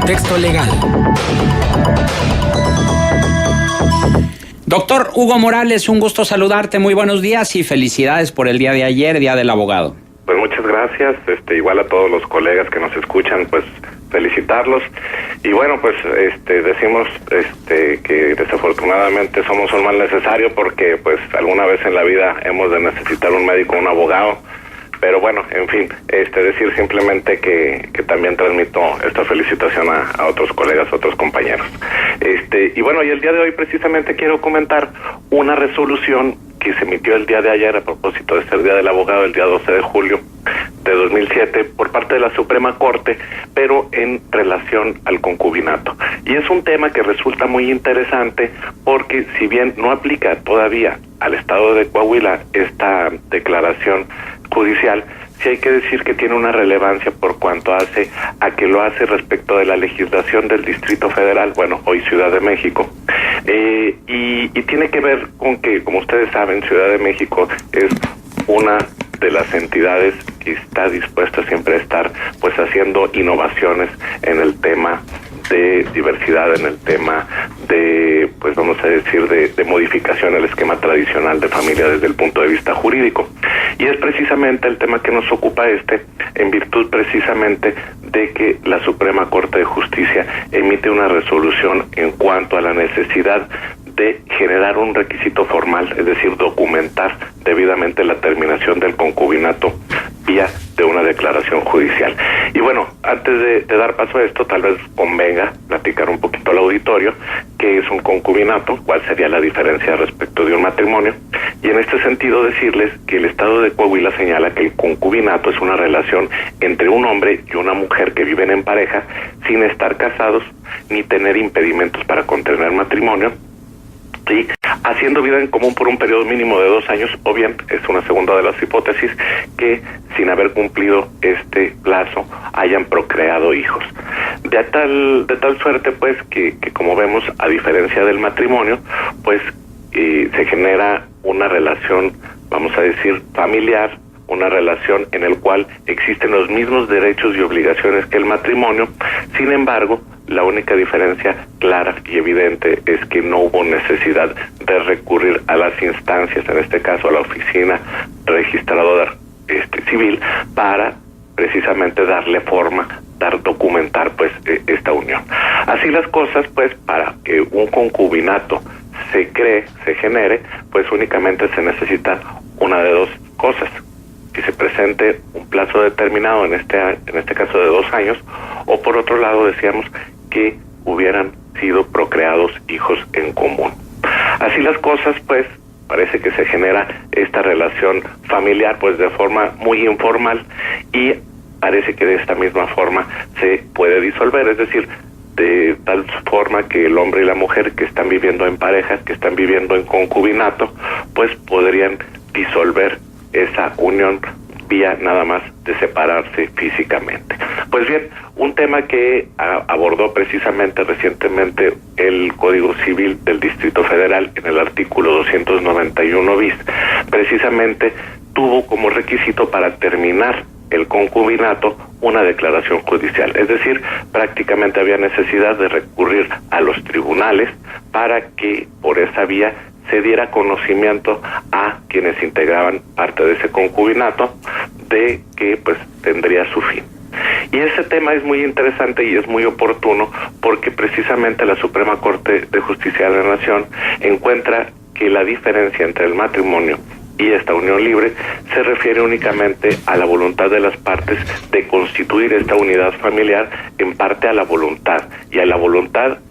Contexto legal. Doctor Hugo Morales, un gusto saludarte, muy buenos días y felicidades por el día de ayer, Día del Abogado. Pues muchas gracias, igual a todos los colegas que nos escuchan, pues felicitarlos. Y bueno, pues decimos que desafortunadamente somos un mal necesario porque pues alguna vez en la vida hemos de necesitar un médico o un abogado. Pero bueno, en fin, decir simplemente que también transmito esta felicitación a otros colegas, a otros compañeros. Y bueno, y el día de hoy precisamente quiero comentar una resolución que se emitió el día de ayer a propósito de ser Día del Abogado, el día 12 de julio de 2007, por parte de la Suprema Corte, pero en relación al concubinato. Y es un tema que resulta muy interesante porque si bien no aplica todavía al estado de Coahuila esta declaración judicial, sí hay que decir que tiene una relevancia por cuanto hace a que lo hace respecto de la legislación del Distrito Federal, bueno, hoy Ciudad de México, y tiene que ver con que, como ustedes saben, Ciudad de México es una de las entidades que está dispuesta siempre a estar pues haciendo innovaciones en el tema de diversidad, en el tema de, pues vamos a decir, de modificación al esquema tradicional de familia desde el punto de vista jurídico. Y es precisamente el tema que nos ocupa en virtud precisamente de que la Suprema Corte de Justicia emite una resolución en cuanto a la necesidad de generar un requisito formal, es decir, documentar debidamente la terminación del concubinato vía de una declaración judicial. Y bueno, antes de dar paso a esto, tal vez convenga platicar un poquito al auditorio qué es un concubinato, cuál sería la diferencia respecto de un matrimonio, y en este sentido decirles que el Estado de Coahuila señala que el concubinato es una relación entre un hombre y una mujer que viven en pareja sin estar casados ni tener impedimentos para contraer matrimonio, ¿sí?, haciendo vida en común por un periodo mínimo de 2 años, o bien, es una segunda de las hipótesis, que sin haber cumplido este plazo hayan procreado hijos. De tal suerte, pues, que como vemos, a diferencia del matrimonio, pues, se genera una relación, vamos a decir, familiar, una relación en el cual existen los mismos derechos y obligaciones que el matrimonio. Sin embargo, la única diferencia clara y evidente es que no hubo necesidad de recurrir a las instancias, en este caso a la oficina registradora civil, para precisamente darle forma, documentar pues esta unión. Así las cosas, pues, para que un concubinato se genere, pues únicamente se necesita una de dos cosas: que se presente un plazo determinado, en este caso de 2 años, o por otro lado decíamos que hubieran sido procreados hijos en común. Así las cosas, pues, parece que se genera esta relación familiar pues de forma muy informal, y parece que de esta misma forma se puede disolver, es decir, de tal forma que el hombre y la mujer que están viviendo en parejas, que están viviendo en concubinato, pues podrían disolver esa unión vía nada más de separarse físicamente. Pues bien, un tema que abordó precisamente recientemente el Código Civil del Distrito Federal en el artículo 291 bis, precisamente tuvo como requisito para terminar el concubinato una declaración judicial, es decir, prácticamente había necesidad de recurrir a los tribunales para que por esa vía se diera conocimiento a quienes integraban parte de ese concubinato de que pues tendría su fin. Y ese tema es muy interesante y es muy oportuno porque precisamente la Suprema Corte de Justicia de la Nación encuentra que la diferencia entre el matrimonio y esta unión libre se refiere únicamente a la voluntad de las partes de constituir esta unidad familiar, en parte a la voluntad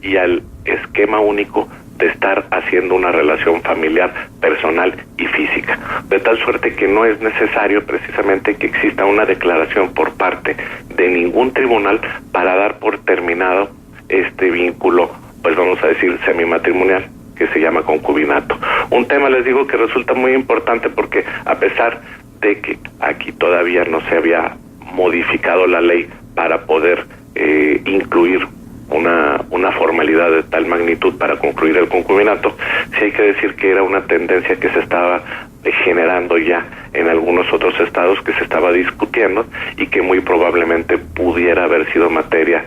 y al esquema único de estar haciendo una relación familiar, personal y física, de tal suerte que no es necesario precisamente que exista una declaración por parte de ningún tribunal para dar por terminado este vínculo, pues vamos a decir semimatrimonial, que se llama concubinato. Un tema, les digo, que resulta muy importante porque a pesar de que aquí todavía no se había modificado la ley para poder incluir una formalidad de tal magnitud para concluir el concubinato, sí hay que decir que era una tendencia que se estaba generando ya en algunos otros estados, que se estaba discutiendo y que muy probablemente pudiera haber sido materia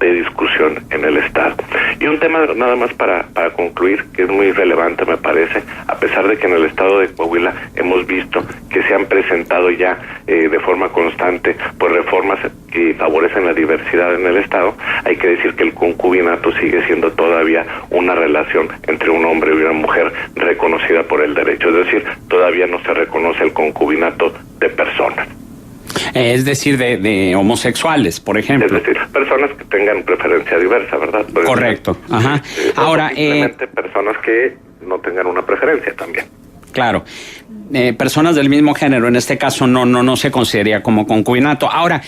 de discusión prostitución en el Estado. Y un tema nada más para concluir, que es muy relevante me parece, a pesar de que en el Estado de Coahuila hemos visto que se han presentado ya de forma constante pues reformas que favorecen la diversidad en el Estado, hay que decir que el concubinato sigue siendo todavía una relación entre un hombre y una mujer reconocida por el derecho, es decir, todavía no se reconoce el concubinato de personas. Es decir, de homosexuales, por ejemplo. Es decir, personas que tengan preferencia diversa, ¿verdad? Pues, correcto, ajá. Ahora, simplemente personas que no tengan una preferencia también. Claro, personas del mismo género, en este caso no se consideraría como concubinato. Ahora,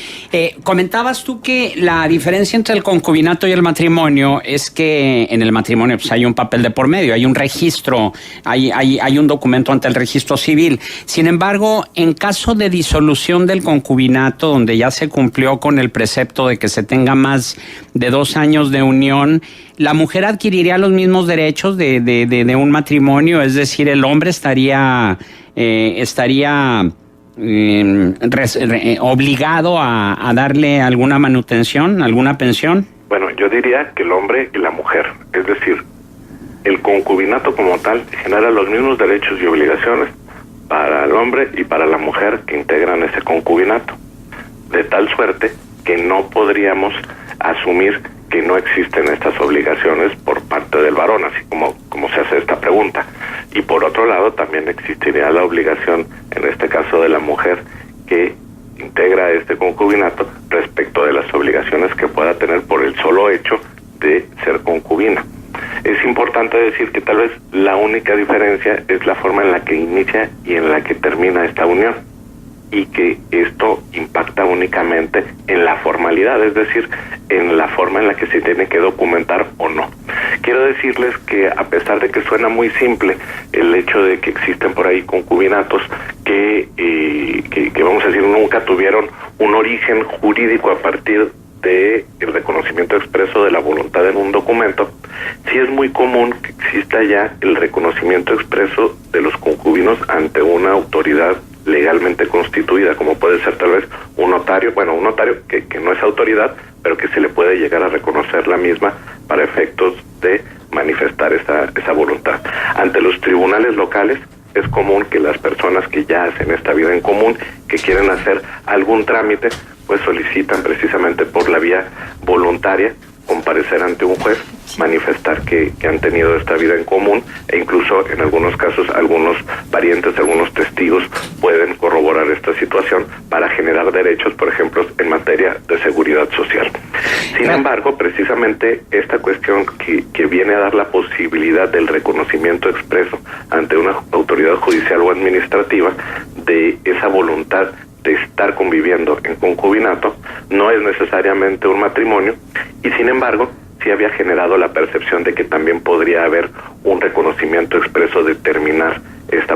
comentabas tú que la diferencia entre el concubinato y el matrimonio es que en el matrimonio pues hay un papel de por medio, hay un registro, hay un documento ante el registro civil. Sin embargo, en caso de disolución del concubinato, donde ya se cumplió con el precepto de que se tenga más de 2 años de unión, la mujer adquiriría los mismos derechos de un matrimonio, es decir, el hombre estaría obligado a darle alguna manutención, alguna pensión. Bueno, yo diría que el hombre y la mujer, es decir, el concubinato como tal genera los mismos derechos y obligaciones para el hombre y para la mujer que integran ese concubinato, de tal suerte que no podríamos asumir que no existen estas obligaciones por parte del varón, así como se hace esta pregunta. Y por otro lado, también existiría la obligación, en este caso de la mujer, que integra este concubinato respecto de las obligaciones que pueda tener por el solo hecho de ser concubina. Es importante decir que tal vez la única diferencia es la forma en la que inicia y en la que termina esta unión, y que esto impacta únicamente en la formalidad, es decir, en la forma en la que se tiene que documentar o no. Quiero decirles que a pesar de que suena muy simple el hecho de que existen por ahí concubinatos que vamos a decir nunca tuvieron un origen jurídico a partir de el reconocimiento expreso de la voluntad en un documento, sí es muy común que exista ya el reconocimiento expreso de los concubinos ante una autoridad legalmente constituida, como puede ser tal vez un notario, que no es autoridad, pero que se le puede llegar a reconocer la misma para efectos de manifestar esa voluntad. Ante los tribunales locales es común que las personas que ya hacen esta vida en común, que quieren hacer algún trámite, pues solicitan precisamente por la vía voluntaria comparecer ante un juez, manifestar que han tenido esta vida en común, e incluso en algunos casos algunos parientes, algunos testigos pueden corroborar esta situación para generar derechos, por ejemplo, en materia de seguridad social. Sin embargo, precisamente esta cuestión que viene a dar la posibilidad del reconocimiento expreso ante una autoridad judicial o administrativa de esa voluntad de estar conviviendo en concubinato, no es necesariamente un matrimonio, y sin embargo sí había generado la percepción de que también podría haber un reconocimiento expreso de terminar esa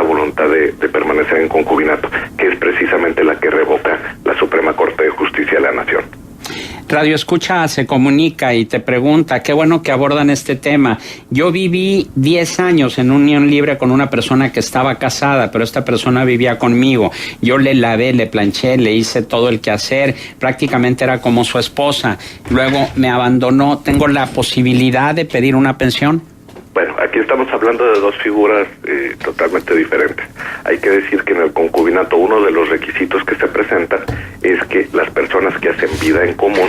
voluntad de permanecer en concubinato, que es precisamente la que revoca la Suprema Corte de Justicia de la Nación. Radio Escucha se comunica y te pregunta, qué bueno que abordan este tema. Yo viví 10 años en unión libre con una persona que estaba casada, pero esta persona vivía conmigo. Yo le lavé, le planché, le hice todo el quehacer, prácticamente era como su esposa. Luego me abandonó. ¿Tengo la posibilidad de pedir una pensión? Bueno, aquí estamos hablando de dos figuras totalmente diferentes. Hay que decir que en el concubinato uno de los requisitos que se presentan es que las personas que hacen vida en común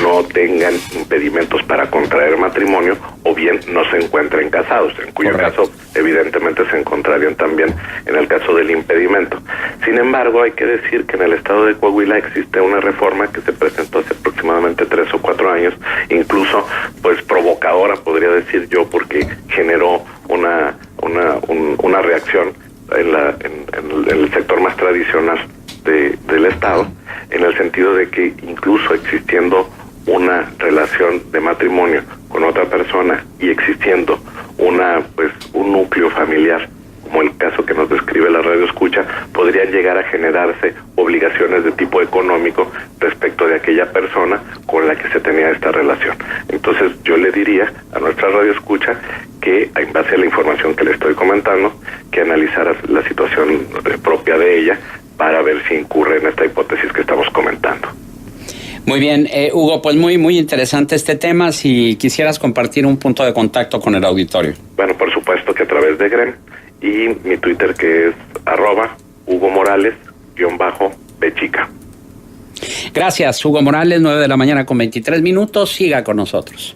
no tengan impedimentos para contraer matrimonio o bien no se encuentren casados, en cuyo caso evidentemente se encontrarían también en el caso del impedimento. Sin embargo, hay que decir que en el estado de Coahuila existe una reforma que se presentó hace aproximadamente 3 o 4 años, incluso pues provocadora podría decir yo, porque generó una reacción en el sector más tradicional del Estado, en el sentido de que incluso existiendo una relación de matrimonio con otra persona y existiendo un núcleo familiar, como el caso que nos describe la Radio Escucha, podrían llegar a generarse obligaciones de tipo económico respecto de aquella persona con la que se tenía esta relación. Entonces yo le diría a nuestra Radio Escucha que, en base a la información que le estoy comentando, que analizara la situación propia de ella para ver si incurre en esta hipótesis que estamos comentando. Muy bien, Hugo, pues muy interesante este tema. Si quisieras compartir un punto de contacto con el auditorio. Bueno, por supuesto que a través de GREM y mi Twitter que es @HugoMorales_Bchica. Gracias, Hugo Morales, 9 de la mañana con 23 minutos. Siga con nosotros.